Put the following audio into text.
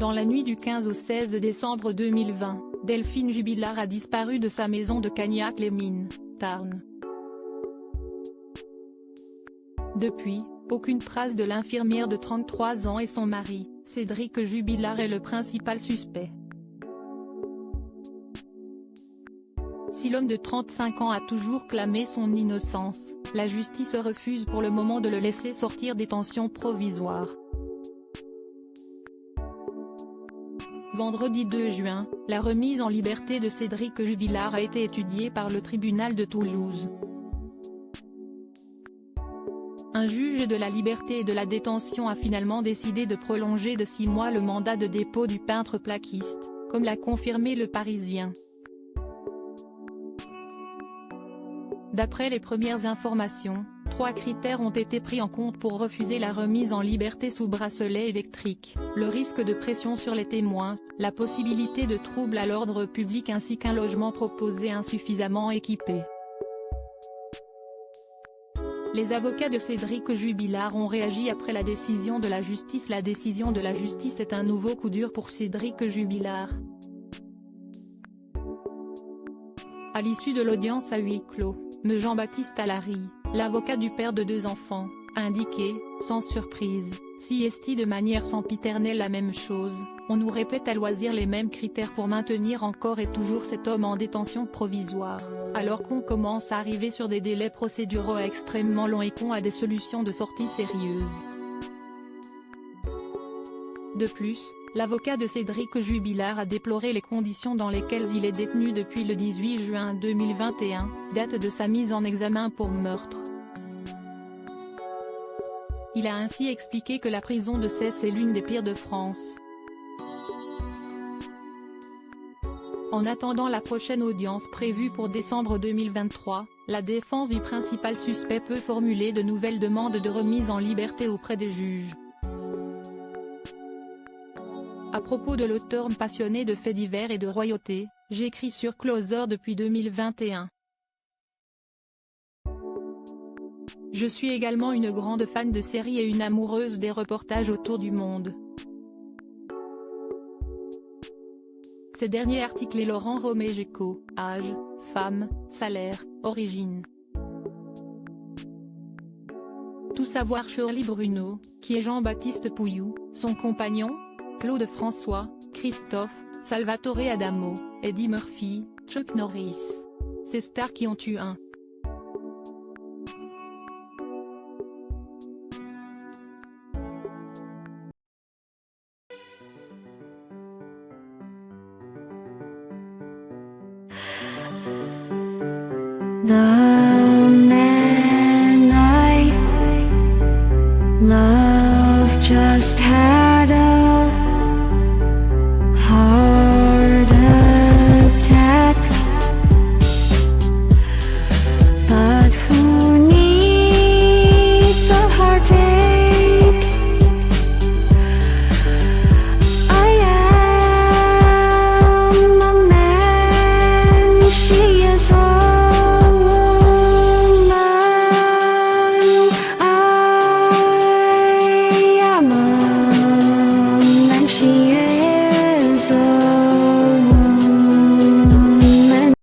Dans la nuit du 15 au 16 décembre 2020, Delphine Jubilard a disparu de sa maison de Cagnac-les-Mines, Tarn. Depuis, aucune trace de l'infirmière de 33 ans et son mari, Cédric Jubilard est le principal suspect. Si l'homme de 35 ans a toujours clamé son innocence, la justice refuse pour le moment de le laisser sortir détention provisoire. Vendredi 2 juin, la remise en liberté de Cédric Jubilard a été étudiée par le tribunal de Toulouse. Un juge de la liberté et de la détention a finalement décidé de prolonger de 6 mois le mandat de dépôt du peintre plaquiste, comme l'a confirmé Le Parisien. D'après les premières informations, 3 critères ont été pris en compte pour refuser la remise en liberté sous bracelet électrique: le risque de pression sur les témoins, la possibilité de troubles à l'ordre public ainsi qu'un logement proposé insuffisamment équipé. Les avocats de Cédric Jubilard ont réagi après la décision de la justice. La décision de la justice est un nouveau coup dur pour Cédric Jubilard. À l'issue de l'audience à huis clos, M. Jean-Baptiste Allary, l'avocat du père de 2 enfants, a indiqué, sans surprise: si est de manière sempiternelle la même chose, on nous répète à loisir les mêmes critères pour maintenir encore et toujours cet homme en détention provisoire, alors qu'on commence à arriver sur des délais procéduraux extrêmement longs et qu'on a des solutions de sortie sérieuses. De plus, l'avocat de Cédric Jubilard a déploré les conditions dans lesquelles il est détenu depuis le 18 juin 2021, date de sa mise en examen pour meurtre. Il a ainsi expliqué que la prison de Cesse est l'une des pires de France. En attendant la prochaine audience prévue pour décembre 2023, la défense du principal suspect peut formuler de nouvelles demandes de remise en liberté auprès des juges. À propos de l'auteur passionné de faits divers et de royauté, j'écris sur Closer depuis 2021. Je suis également une grande fan de séries et une amoureuse des reportages autour du monde. Ces derniers articles et Laurent Romégeco, âge, femme, salaire, origine. Tout savoir Shirley Bruno, qui est Jean-Baptiste Pouillou, son compagnon, Claude François, Christophe, Salvatore Adamo, Eddie Murphy, Chuck Norris. Ces stars qui ont eu un 나